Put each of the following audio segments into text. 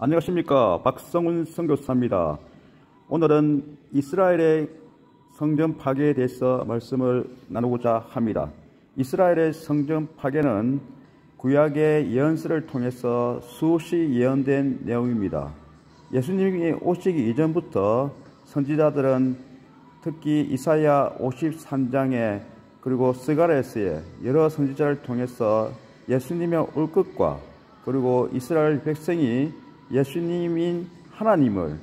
안녕하십니까. 박성훈 선교사입니다. 오늘은 이스라엘의 성전 파괴에 대해서 말씀을 나누고자 합니다. 이스라엘의 성전 파괴는 구약의 예언서를 통해서 수시 예언된 내용입니다. 예수님이 오시기 이전부터 선지자들은 특히 이사야 53장에 그리고 스가랴서에 여러 선지자를 통해서 예수님의 올 것과 그리고 이스라엘 백성이 예수님인 하나님을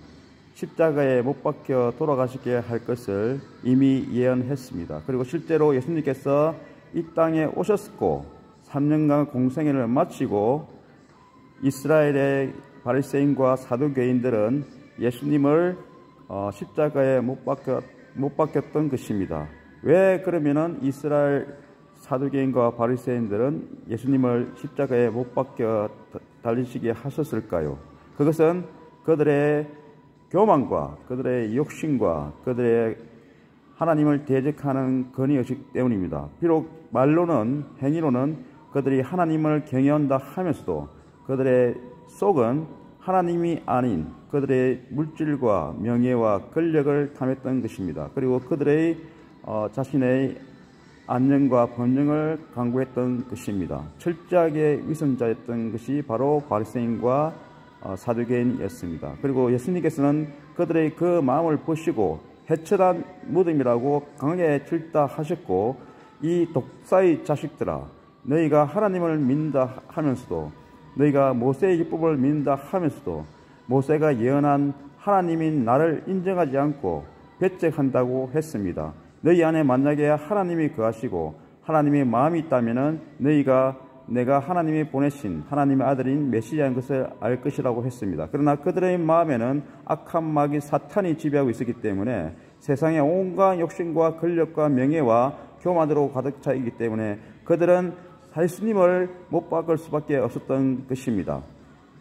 십자가에 못 박혀 돌아가시게 할 것을 이미 예언했습니다. 그리고 실제로 예수님께서 이 땅에 오셨고 3년간 공생애를 마치고 이스라엘의 바리새인과 사두개인들은 예수님을 십자가에 못 박혔던 것입니다. 왜 그러면은 이스라엘 사두개인과 바리새인들은 예수님을 십자가에 못 박혀 달리시게 하셨을까요? 그것은 그들의 교만과 그들의 욕심과 그들의 하나님을 대적하는 권위의식 때문입니다. 비록 말로는 행위로는 그들이 하나님을 경외한다 하면서도 그들의 속은 하나님이 아닌 그들의 물질과 명예와 권력을 탐했던 것입니다. 그리고 그들의 자신의 안녕과 번영을 강구했던 것입니다. 철저하게 위선자였던 것이 바로 바리새인과 사두개인이었습니다. 그리고 예수님께서는 그들의 그 마음을 보시고 해철한 무덤이라고 강하게 질타하셨고, 이 독사의 자식들아, 너희가 하나님을 믿는다 하면서도, 너희가 모세의 율법을 믿는다 하면서도 모세가 예언한 하나님인 나를 인정하지 않고 배척한다고 했습니다. 너희 안에 만약에 하나님이 거하시고 하나님의 마음이 있다면 너희가 내가 하나님이 보내신 하나님의 아들인 메시아인 것을 알 것이라고 했습니다. 그러나 그들의 마음에는 악한 마귀 사탄이 지배하고 있었기 때문에 세상의 온갖 욕심과 권력과 명예와 교만으로 가득 차 있기 때문에 그들은 예수님을 못 박을 수밖에 없었던 것입니다.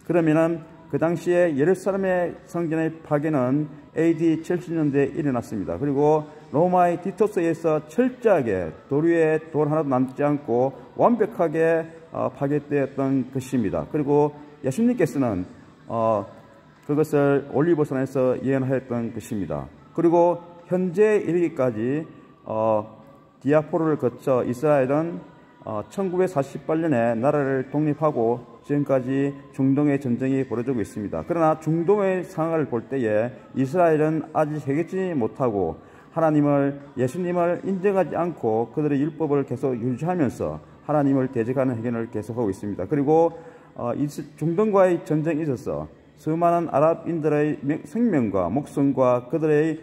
그러면은 그 당시에 예루살렘의 성전의 파괴는 AD 70년대에 일어났습니다. 그리고 로마의 디토스에서 철저하게 돌 위에 돌 하나도 남지 않고 완벽하게 파괴되었던 것입니다. 그리고 예수님께서는 그것을 올리브산에서 예언하였던 것입니다. 그리고 현재에 이르기까지 디아포르를 거쳐 이스라엘은 1948년에 나라를 독립하고 지금까지 중동의 전쟁이 벌어지고 있습니다. 그러나 중동의 상황을 볼 때에 이스라엘은 아직 해결하지 못하고 하나님을, 예수님을 인정하지 않고 그들의 율법을 계속 유지하면서 하나님을 대적하는 행위를 계속하고 있습니다. 그리고 중동과의 전쟁에 있어서 수많은 아랍인들의 생명과 목숨과 그들의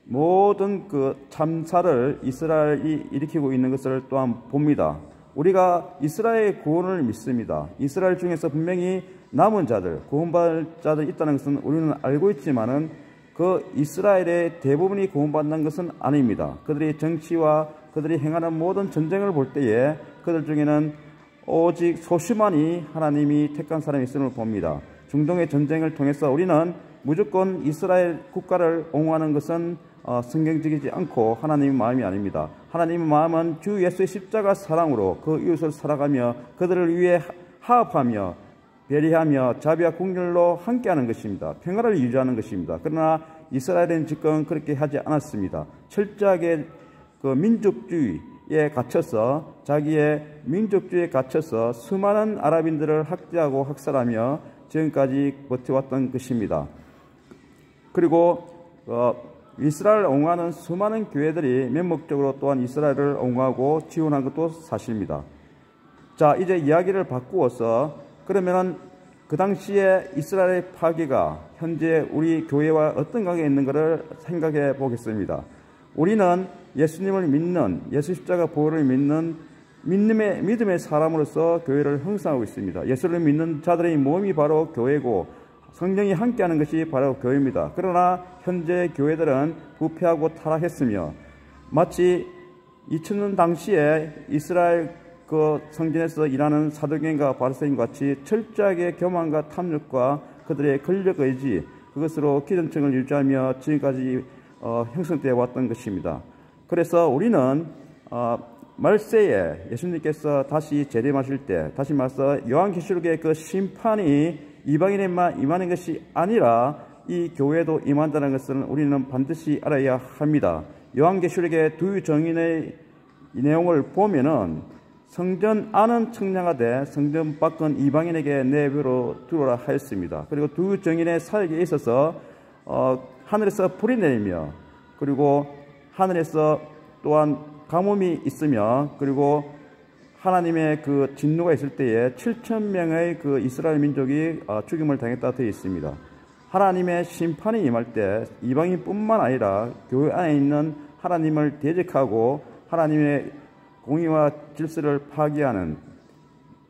모든 그 참사를 이스라엘이 일으키고 있는 것을 또한 봅니다. 우리가 이스라엘의 구원을 믿습니다. 이스라엘 중에서 분명히 남은 자들, 구원받을 자들이 있다는 것은 우리는 알고 있지만은 그 이스라엘의 대부분이 구원받는 것은 아닙니다. 그들의 정치와 그들이 행하는 모든 전쟁을 볼 때에 그들 중에는 오직 소수만이 하나님이 택한 사람이 있음을 봅니다. 중동의 전쟁을 통해서 우리는 무조건 이스라엘 국가를 옹호하는 것은 성경적이지 않고 하나님의 마음이 아닙니다. 하나님의 마음은 주 예수의 십자가 사랑으로 그 이웃을 살아가며 그들을 위해 화합하며 배려하며 자비와 긍휼로 함께하는 것입니다. 평화를 유지하는 것입니다. 그러나 이스라엘은 지금 그렇게 하지 않았습니다. 철저하게 그 민족주의에 갇혀서 자기의 민족주의에 갇혀서 수많은 아랍인들을 학대하고 학살하며 지금까지 버텨왔던 것입니다. 그리고 이스라엘을 옹호하는 수많은 교회들이 맹목적으로 또한 이스라엘을 옹호하고 지원한 것도 사실입니다. 자, 이제 이야기를 바꾸어서 그러면은 그 당시에 이스라엘의 파괴가 현재 우리 교회와 어떤 관계가 있는가를 생각해 보겠습니다. 우리는 예수님을 믿는, 예수 십자가 보혈을 믿는 믿음의 사람으로서 교회를 형성하고 있습니다. 예수를 믿는 자들의 모임이 바로 교회고 성령이 함께하는 것이 바로 교회입니다. 그러나 현재 교회들은 부패하고 타락했으며 마치 2000년 당시에 이스라엘 그 성전에서 일하는 사두개인과 바리새인 같이 철저하게 교만과 탐욕과 그들의 권력의지, 그것으로 기존층을 유지하며 지금까지 형성되어 왔던 것입니다. 그래서 우리는 말세에 예수님께서 다시 재림하실 때, 다시 말해서 요한계시록의 그 심판이 이방인에만 임하는 것이 아니라 이 교회도 임한다는 것을 우리는 반드시 알아야 합니다. 요한계시록의 두 정인의 이 내용을 보면은 성전 안은 청량하되 성전 밖은 이방인에게 내버려 두라 하였습니다. 그리고 두 정인의 사역에 있어서 하늘에서 불이 내리며, 그리고 하늘에서 또한 가뭄이 있으며, 그리고 하나님의 그 진노가 있을 때에 7,000명의 그 이스라엘 민족이 죽임을 당했다 되어 있습니다. 하나님의 심판이 임할 때 이방인뿐만 아니라 교회 안에 있는 하나님을 대적하고 하나님의 공의와 질서를 파괴하는,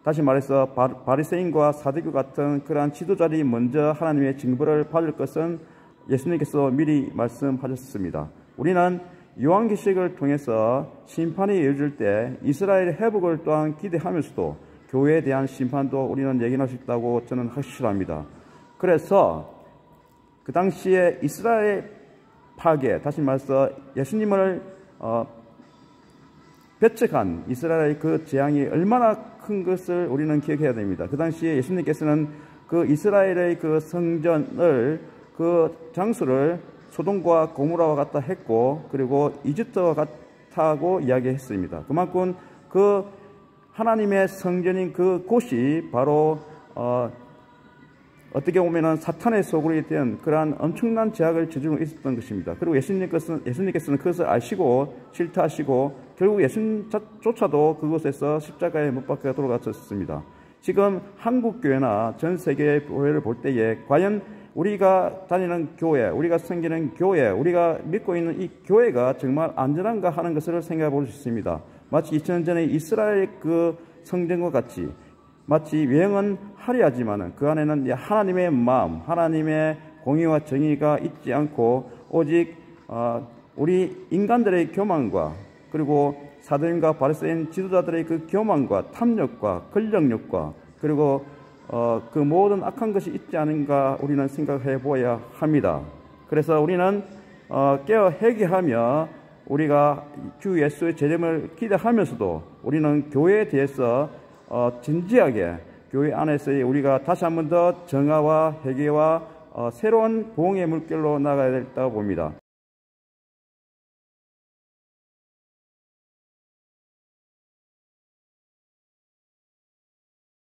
다시 말해서 바리새인과 사두개 같은 그러한 지도자들이 먼저 하나님의 징벌을 받을 것은 예수님께서 미리 말씀하셨습니다. 우리는 요한계시록을 통해서 심판이 이루어질 때 이스라엘의 회복을 또한 기대하면서도 교회에 대한 심판도 우리는 예견할 수 있다고 저는 확실합니다. 그래서 그 당시에 이스라엘 파괴, 다시 말해서 예수님을 배척한 이스라엘의 그 재앙이 얼마나 큰 것을 우리는 기억해야 됩니다. 그 당시에 예수님께서는 그 이스라엘의 그 성전을, 그 장소를 소돔과 고모라와 같다 했고, 그리고 이집트와 같다고 이야기했습니다. 그만큼 그 하나님의 성전인 그 곳이 바로 어떻게 보면은 사탄의 소굴이 된 그러한 엄청난 제약을 저지르고 있었던 것입니다. 그리고 예수님께서는 그것을 아시고 질타하시고 결국 예수님조차도 그곳에서 십자가에 못 박혀 돌아가셨습니다. 지금 한국 교회나 전 세계의 교회를 볼 때에 과연 우리가 다니는 교회, 우리가 섬기는 교회, 우리가 믿고 있는 이 교회가 정말 안전한가 하는 것을 생각해 볼 수 있습니다. 마치 2000년 전에 이스라엘 그 성전과 같이 마치 외형은 화려하지만 그 안에는 하나님의 마음, 하나님의 공의와 정의가 있지 않고 오직 우리 인간들의 교만과, 그리고 사도인과 바리새인 지도자들의 그 교만과 탐욕과 권력욕과, 그리고 그 모든 악한 것이 있지 않은가 우리는 생각해 보아야 합니다. 그래서 우리는 깨어 회개하며 우리가 주 예수의 재림을 기대하면서도 우리는 교회에 대해서 진지하게 교회 안에서의 우리가 다시 한 번 더 정화와 회개와 새로운 보응의 물결로 나가야 된다고 봅니다.